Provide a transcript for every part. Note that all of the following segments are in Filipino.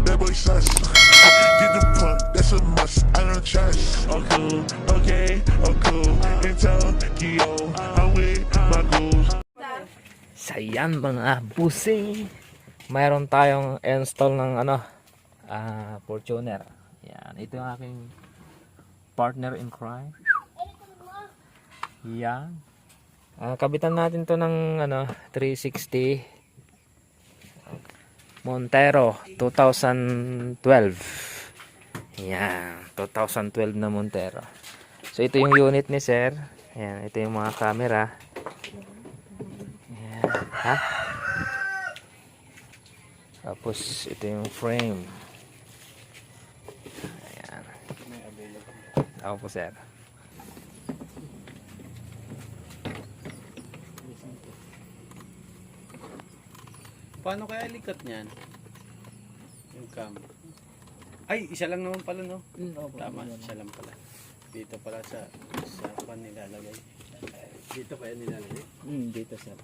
That boy sus. Get the punk, that's a must. I don't trust. Oh cool, okay, oh cool. In Tokyo, I'm with my goals. So yan mga busi, mayroon tayong install ng Fortuner. Yan, ito yung aking partner in crime. Yan. Kabitan natin to ng 360 Montero 2012. Yan, 2012 na Montero. So ito yung unit ni sir. Yan, ito yung mga camera. Yan, ha? Tapos ito yung frame. Ayan. Ako po sir. Paano kaya likat niyan? Yung cam. Ay, isa lang naman pala, no? Tama, isa lang pala. Dito pala sa pan nilalagay. Dito kaya nilalagay? Dito sir.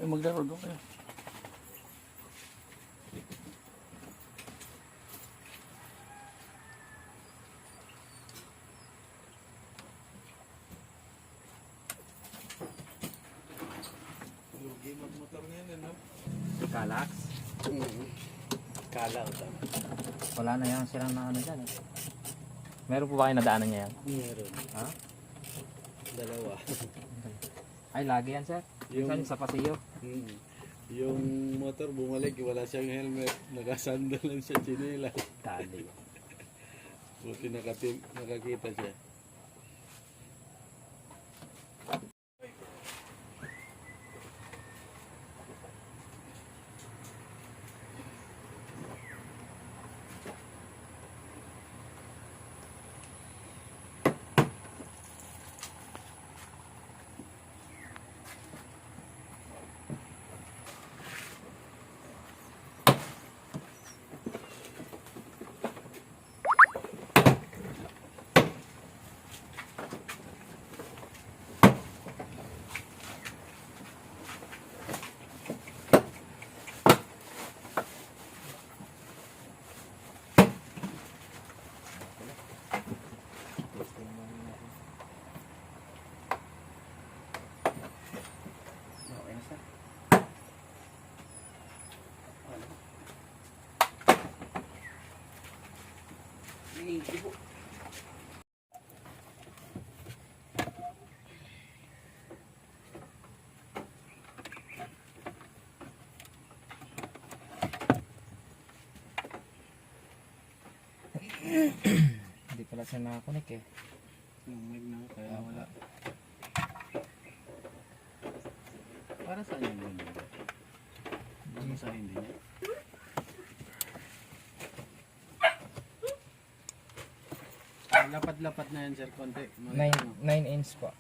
Maglaro doon kayo. Lugi magmotor niyan, ano? Kalax. Kala o tama. Wala na yan silang na dyan. Meron po ba kayo nadaanan niya yan? Meron. Ha? Dalawa. Ay, lagi yan sir. Yung sa pasiyo. Yung motor bumalik, wala siyang helmet. Nakasandal lang sa chinila. Tali. Buti nakakita siya. Hindi pala siya nakakunik eh. Lumig na, kaya wala. Para saan yung lumig? Ano sa hindi niya? Lapat-lapat na yan sir, konti. 9 inch po.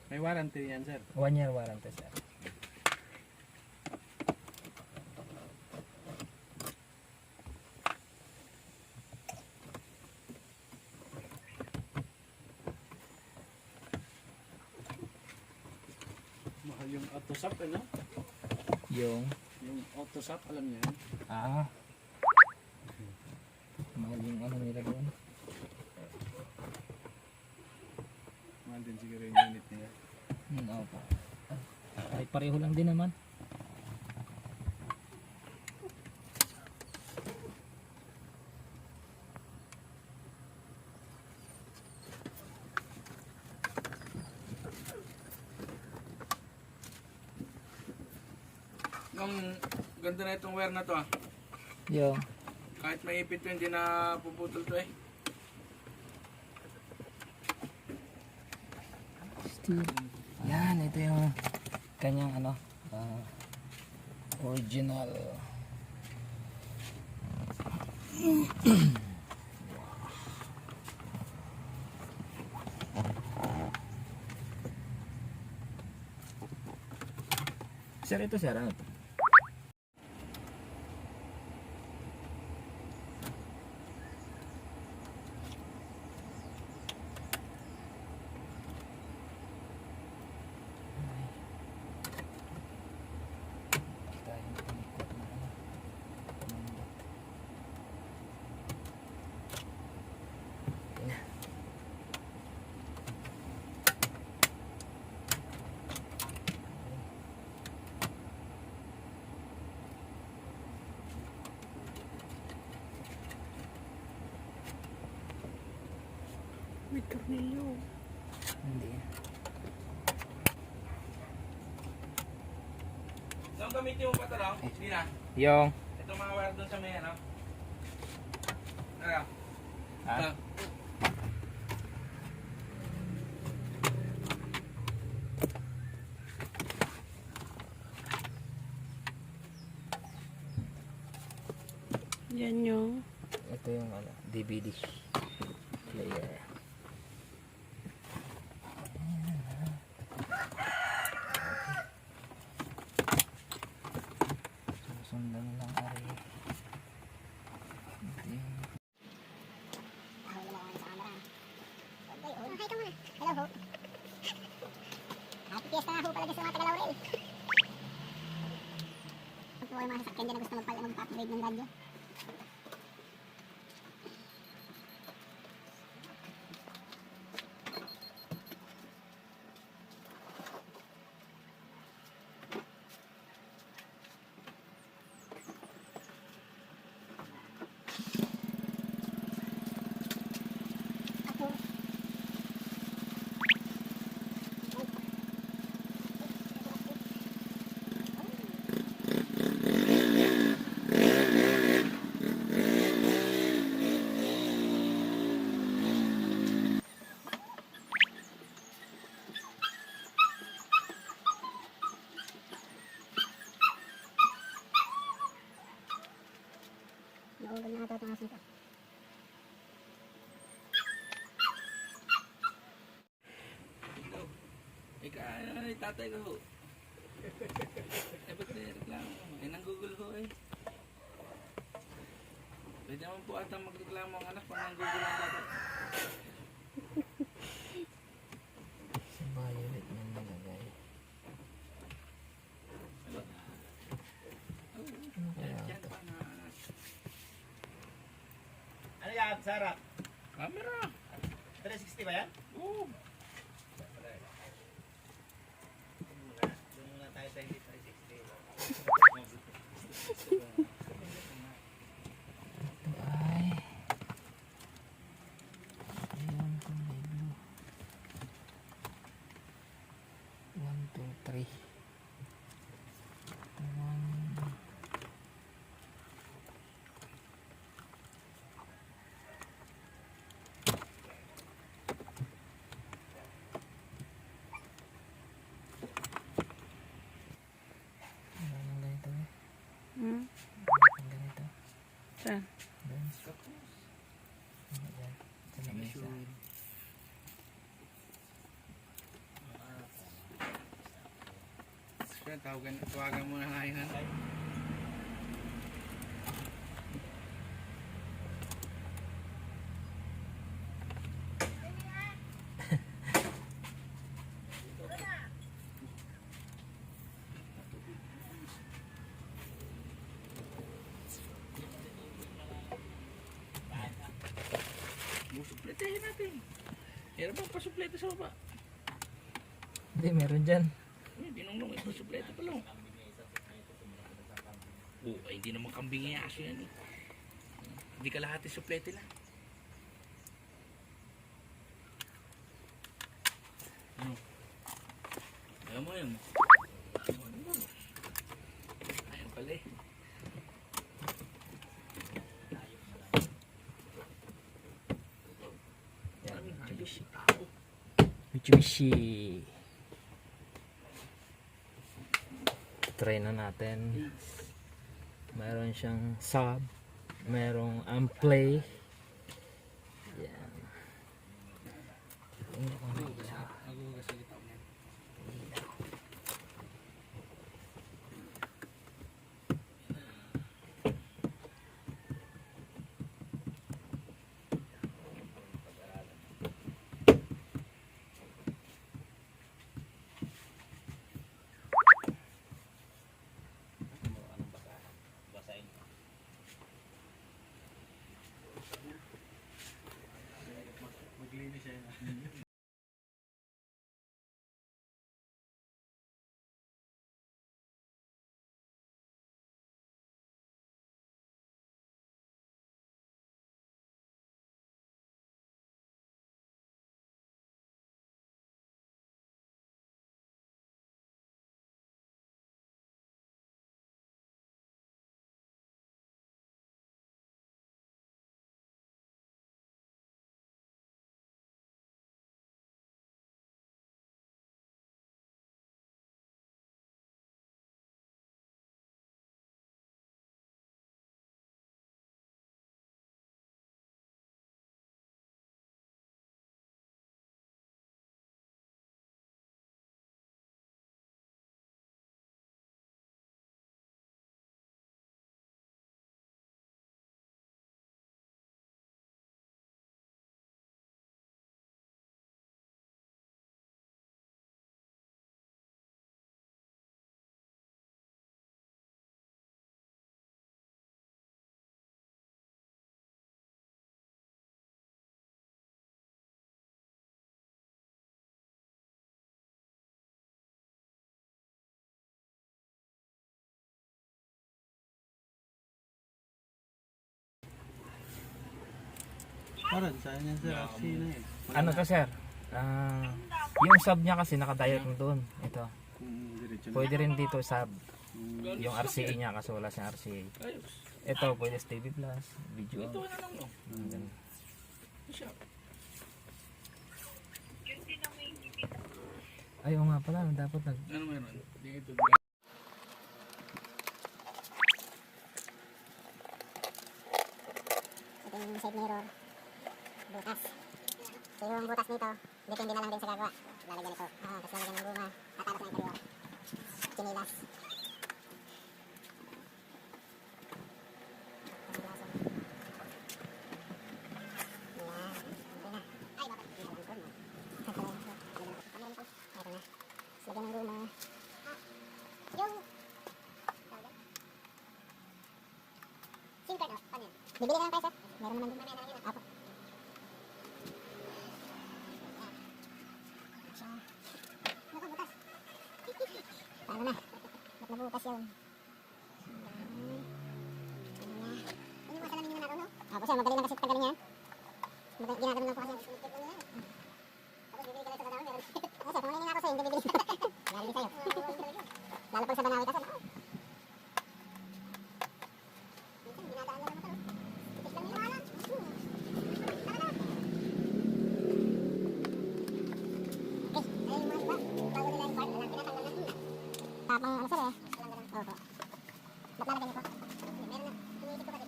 May warranty yan sir. 1 year warranty sir. Mahal yung AutoSap ano? Yung AutoSap, alam niya yan? mahal yung nila doon. Mahal din siguro yung unit niya. Opo. Ay pareho lang din naman. Ang ganda na itong wire na to ah. Yung Kahit may ipit to, hindi na puputol to eh. steel. Yan, ito yung kanyang original. Sir, ito sir, ano to? May tornilyo. Hindi. Saan gamitin mo pa ito lang? Hindi na. Yung, Ito mga wire doon sa may ano. Ano? ah, Yan yung ito yung ano, DVD player. Susundan lang ari. Hi ka muna. Hello ho. Happy fiesta nga ho pala dyan sa mga Taga-Laurel. Kung po ay mga sasakyan dyan na gusto mag-upgrade ng radyo. Ako. Naugol na ito itong asin ko. Ika, ano ni tatay ko ho? Eh, ba't may reklamo? Eh, nanggugol ho eh. Pwede naman po ata magreklamo ang anak pag nanggugol ang tatay. Sa violet niyan nalagay. Ano kaya Yan ito? pa na. Ano yan, Sarah? Camera! 360 ba yan? Oo! Doon muna tayo sa hindi 360. Ito ay ayun kulay blue. 1, 2, 3. Ito one. Ang ganito eh. hmm? Ang ganito. Saan? Doon. Ano yan? Sa lamesa. Kaya tawagan mo na nga yun. Supletehin natin. Meron bang pasuplete sa baba? Hindi, meron dyan. Binunglong may pasuplete pa lang. Oo, ay hindi naman kambing yung aso yan eh. Hindi ka lahat suplete lang. Ano? Ayaw mo yun. Ayaw pala eh. Mitsubishi. Try na natin. Meron siyang sub, merong ampli. Yan. Nagugas sa litaw niya. Parang saan yan sa RC na eh. Ano to, sir? Yung sub niya kasi naka-direct na doon. Ito. Diretso na. Pwede rin dito sub. Yung RCA niya kasi wala siyang RCA. Ayos. Ito, pwede sa TV Plus, video. Ito na lang, no? Ganun. Siya. Ay, oo nga pala, dapat Ano meron? Dito. Ito yung side mirror. Butas. So yung butas nito, depende na lang din sa gagawa. Lalagyan ito. Tapos lalagyan ng guma. Tatapos na yung kaliwa. Chinilas. Lagyan ng guma. Yung SIM card, paano yun? Bibili ka lang tayo, sir. Meron naman doon. Apo. Nakabutas. Paano na? Ba't nabutas yun? Ano yung salamin nyo na naroon, no? Apo, sir. Madali lang kasi tagalin yan. Ginaganon lang po kasi. Tapos bibili ka lang sa Banawi, meron. Ano, sir? Kung maningin ako sa'yo, hindi bibili. Galing sa'yo. Lalo pag sa Banawi ka, sir. Minsan, dinadaan lang naman ito. Tipis lang yung wala. Okay, ayun yung mga iba. Bago nila yung part, walang pinatanggal na. Tapang ano, sir, eh. Opo. Ba't lalagyan niyo po? Meron na. Iniisip ko kasi.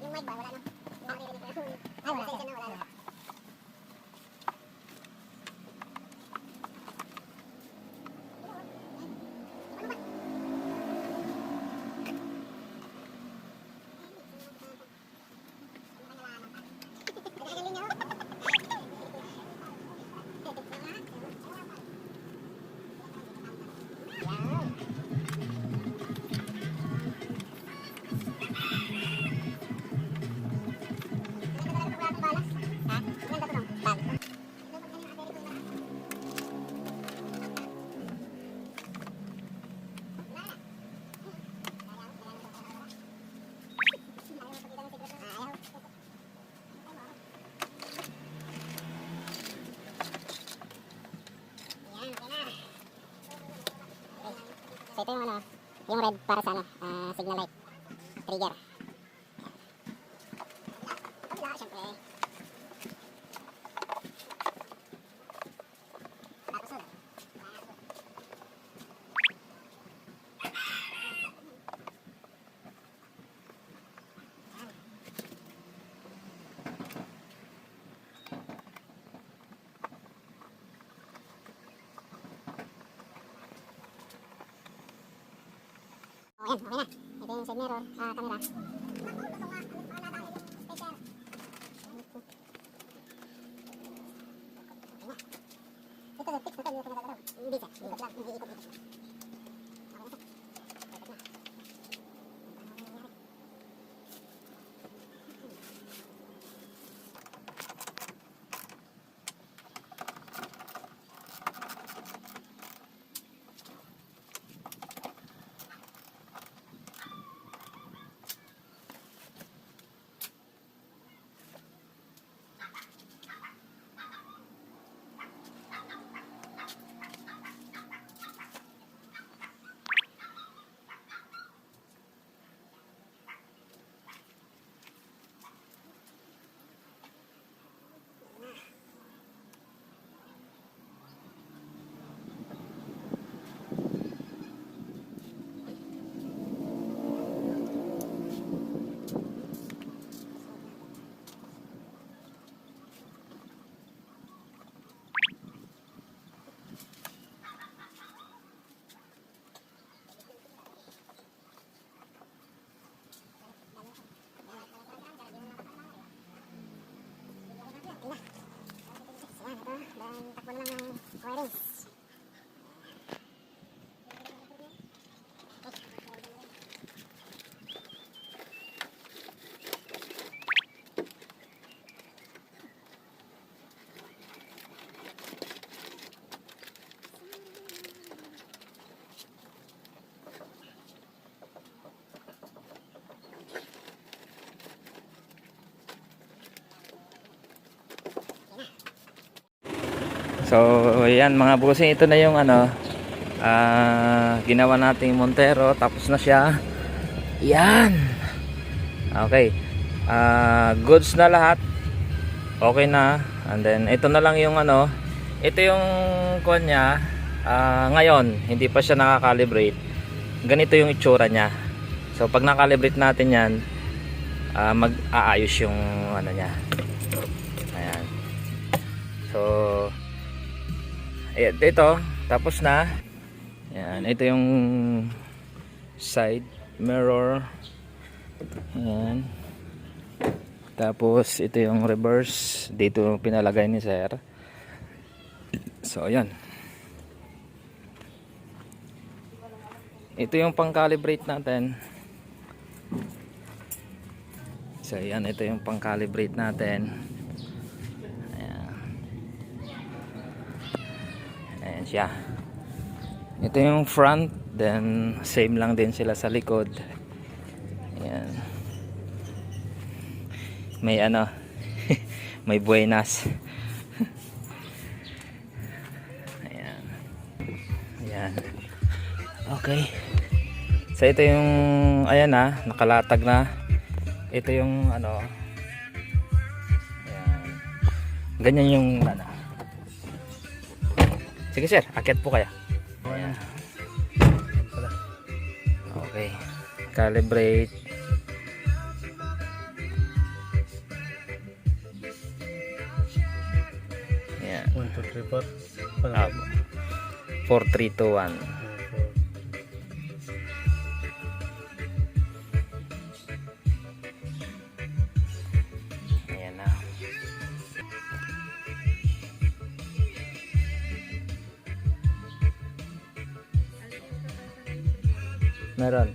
Yung mic ba, wala na. Maririnig ko. Ay, wala, sir. Wala na. So ito yung ano, yung red para sa ano, signal light, trigger. Kabila, syempre. Tatusod. Oh, yan, okay na. Ito yung side mirror, camera. Ito, fix na ito, hindi ko pinagagalaw. Hindi siya, ikot lang, hindi ikot dito. Okay na siya. Ikot na. Dan takbo na lang ng wirings. So, ayan mga bossing, ito na yung ano, ginawa nating Montero, tapos na siya. Yan. Okay. Goods na lahat. Okay na. And then ito na lang yung ano, ito yung kuha niya. Ngayon, hindi pa siya nakakalibrate. Ganito yung itsura niya. So, pag nakalibrate natin yan, mag-aayos yung ano niya. Ayan. So, ayan, ito, tapos na. Ayan, ito yung side mirror. Ayan. Tapos ito yung reverse, dito pinalagay ni sir. So ayan. Ito yung pang-calibrate natin. So ayan, ito yung pang-calibrate natin. Ayan siya. Ito yung front, then same lang din sila sa likod. Ayan. May ano, may buenas. Ayan. Ayan. Okay. So ito yung, ayan na, nakalatag na. Ito yung ano. Ayan. Ganyan yung ano. Sige sir, akyat po kaya. Ayan. Okay. Calibrate. Ayan. 1, 2, 3, 4. 4, 3, 2, 1. Ayan na. Meron.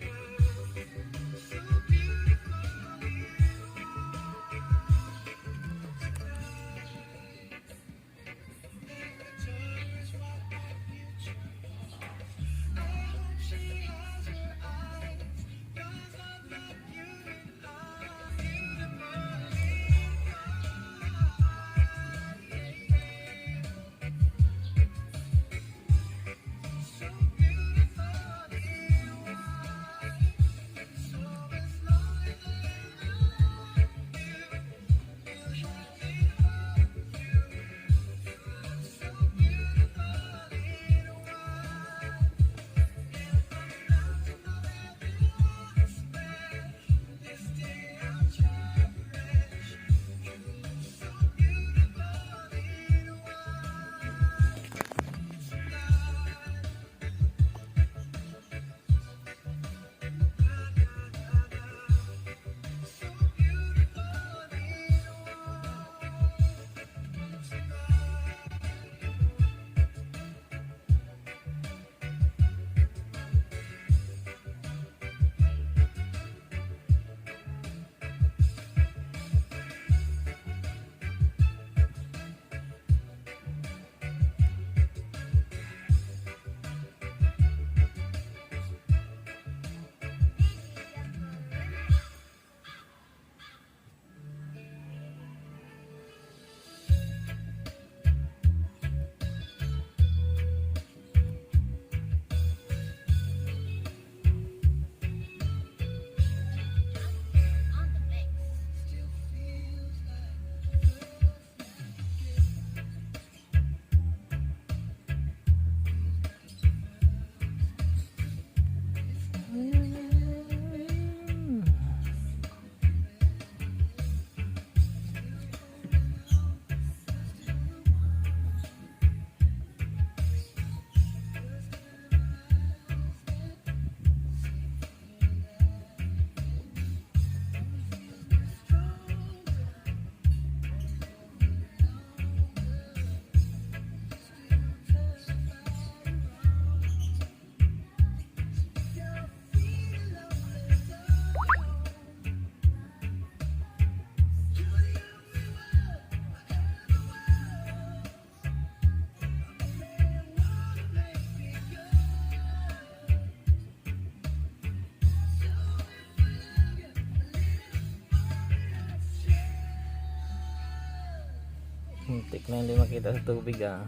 Putik na hindi makita sa tubig ah.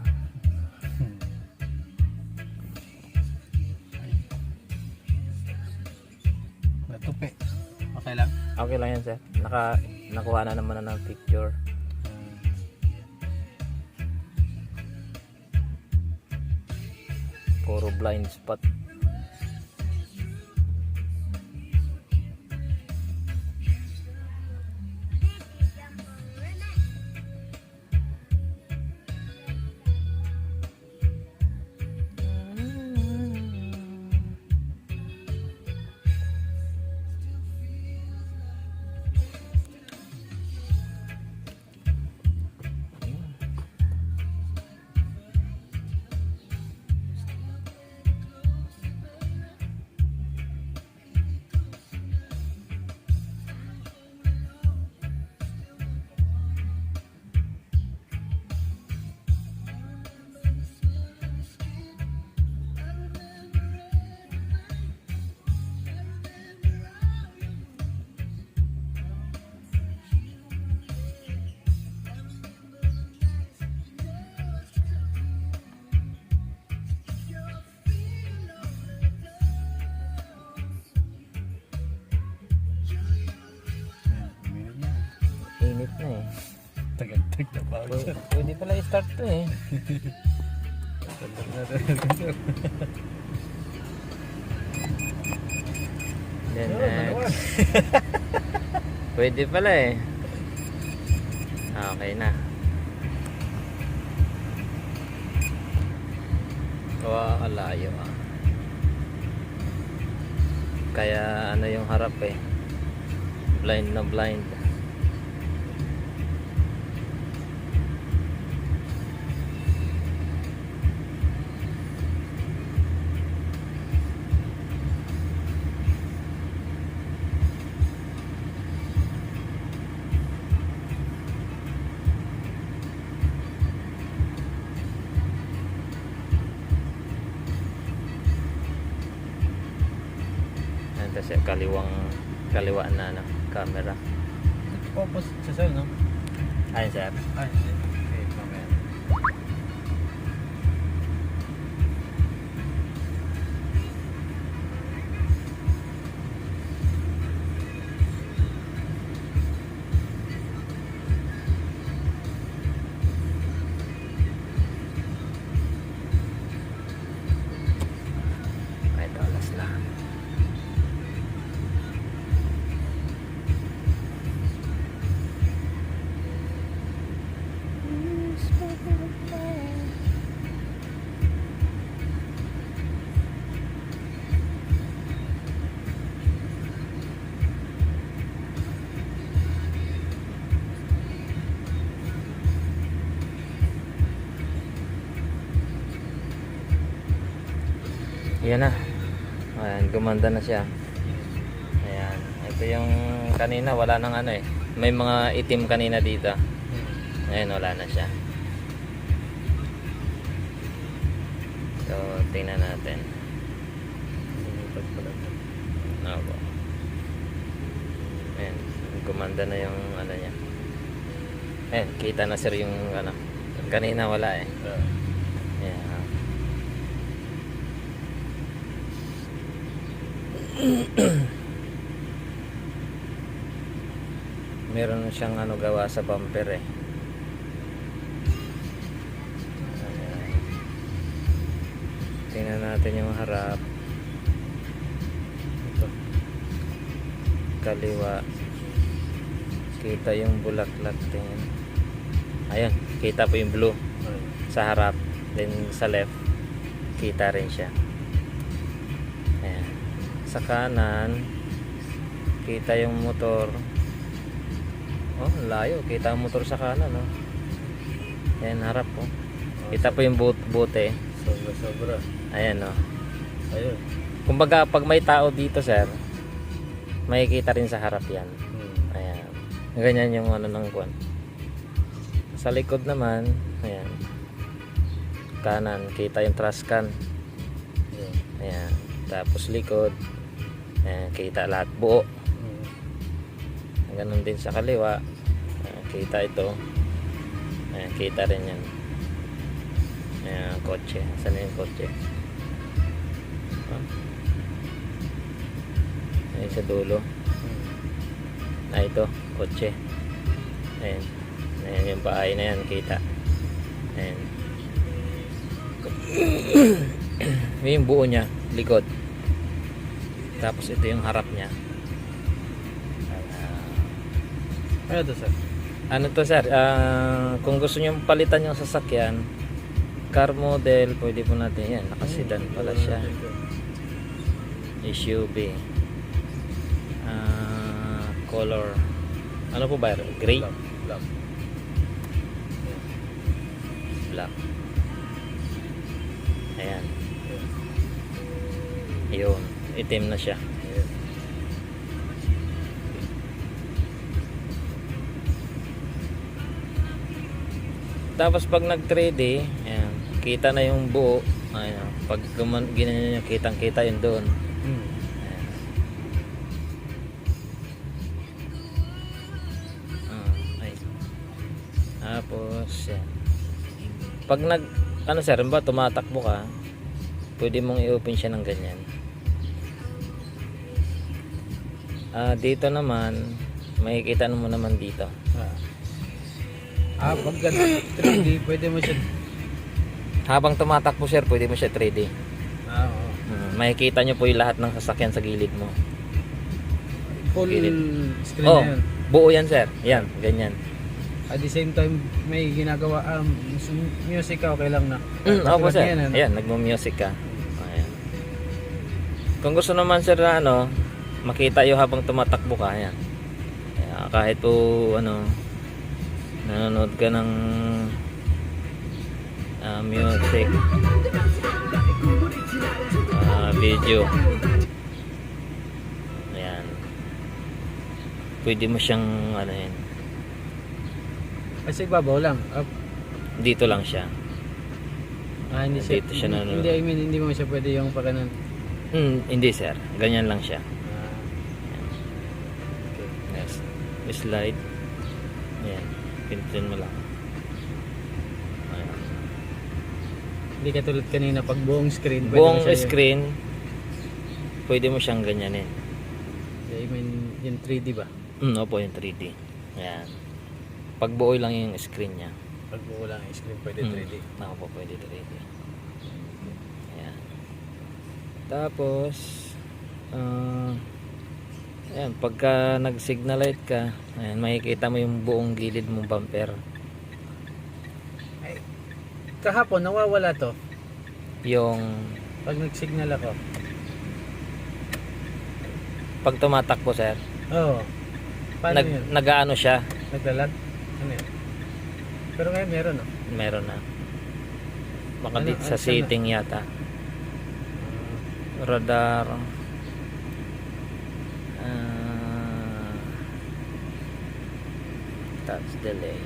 Matupi. Okay lang. Okay lang yan sir. Nakuha na naman na ng picture. Puro blind spot. Init na eh. Tagantag na pa. Pwede pala i-start to eh. Then next. Pwede pala eh. Okay na. Kalayo ah. Kaya ano yung harap eh. Blind na blind. Kasi kaliwaan na camera. Opposite sa sir, no? Ayun sir. Ay, okay, mamaya. Ay, dolas na. Yan na. Ayan, gumanda na siya. Ayan. Ito yung kanina wala nang ano eh. May mga itim kanina dito. Ayan, wala na siya. So, tingnan natin. Opo. Ayan, gumanda na yung ano niya. Ayan, kita na sir yung ano. Kanina wala eh. Ayan. Meron siyang ano gawa sa bumper eh. Ayan. Tingnan natin yung harap. Ito. Kaliwa. Kita yung bulaklak din. Ayun, kita po yung blue sa harap. Then sa left, kita rin siya. Ayan. Sa kanan, kita yung motor. Oh, layo. Kita ang motor sa kanan, no? Ayan, harap po. Kita po yung bote. Sobra. Ayan, no? Ayun. Kumbaga, pag may tao dito, sir, makikita rin sa harap yan. Ayan. Ganyan yung ano ng kwan. Sa likod naman, ayan. Kanan, kita yung trash can. Ayan. Tapos likod, ayan, kita lahat buo. Ganun din sa kaliwa. Kita ito. Ayan, kita rin yan. Ayan, kotse. Saan yung kotse? Ayan sa dulo. Ito, kotse. Ayan. Ayan yung bahay na yan, kita. Ayan. Yung buo niya, likod. Tapos ito yung harap niya. Ano to, sir? Ano to, sir? Kung gusto niyo palitan yung sasakyan, car model, pwede po natin yan. Nakasidan pala siya. SUV. Color. Ano po ba? Gray? Black. Black. Ayan. Yun. Itim na siya. Tapos pag nag 3D, ayan, kita na yung buo. Ayan, pag ginanyan yung kitang-kita yun doon. Ayan. Ay. Tapos, yan. Pag ano sir, ba tumatakbo ka, pwede mong i-open siya ng ganyan. Dito naman, makikita mo naman dito. Pag 3D, pwede mo siya. Habang tumatakbo sir, pwede mo siya 3D. Oo. Makikita nyo po yung lahat ng sasakyan sa gilid mo. Full Gilid. screen Oh, na yun. buo yan sir. Yan, ganyan. At the same time, may ginagawa, music ka, okay lang na. Opo sir. Yan, ano? Ayan, nagmo-music ka. Ayan. Kung gusto naman sir na ano, makita yung habang tumatakbo ka. Ayan. Ayan, kahit po ano, nanonood ka ng music, video. Ayan. Pwede mo siyang ano yan. Kasi babaw lang. Dito lang siya. Hindi siya, Dito siya nanonood. hindi, I mean, hindi mo siya pwede yung pakanan. Hindi sir. Ganyan lang siya. Okay. Yes. Slide. Ayan. Pindutin mo lang. Ayan. Hindi katulad kanina, pag buong screen, pwede Buong mo siya screen, pwede mo siyang ganyanin. I mean, yung 3D ba? Opo, yung 3D. Ayan. Pag buo lang yung screen niya. Pag buo lang yung screen, pwede 3D. Ako po, pwede 3D. Ayan. Tapos, ayan, pagka nag-signal light ka, ayan, makikita mo yung buong gilid mong bumper. Kahapon, nawawala to. Yung, Pag nag-signal ako. pag tumatakbo sir, Oo. Paano yun? nag-ano siya, Naglalag? Ano yun? Pero ngayon meron, no? meron na. Baka Ano, dito sa ano, setting yata. Radar. Touch delay.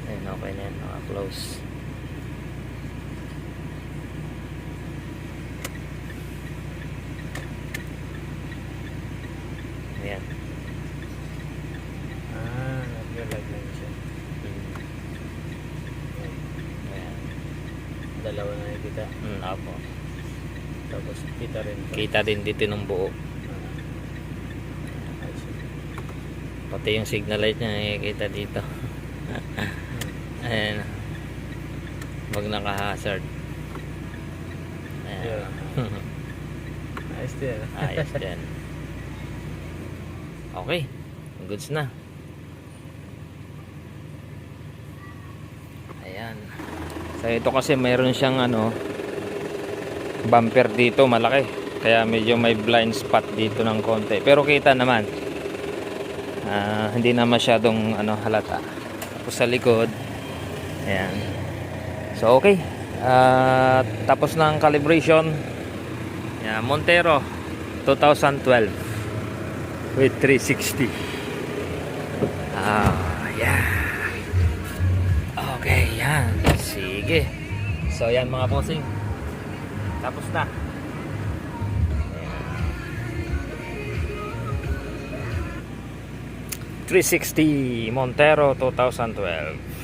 Ayun, okay na yan. Naka-close. Ayan. Naglalag lang siya. Ayan. Dalawa na nakikita. Apo. Tapos kita rin to. Kita din dito ng buo. I see. Pati yung signal light niya nakikita dito. Ayan. Wag naka-hazard. Ayan. Yeah. Ayos din. Ayos din. Okay. Goods na. Ayan. So ito kasi mayroon siyang ano, bumper dito malaki. Kaya medyo may blind spot dito ng konti. Pero kita naman. Hindi na masyadong ano, halata. Tapos sa likod. Ayan. So okay. Tapos na ang calibration. Ayan, Montero 2012 with 360. Yeah. Okay, yan. Sige. So yan mga bossing. Tapos na. 360 Montero 2012.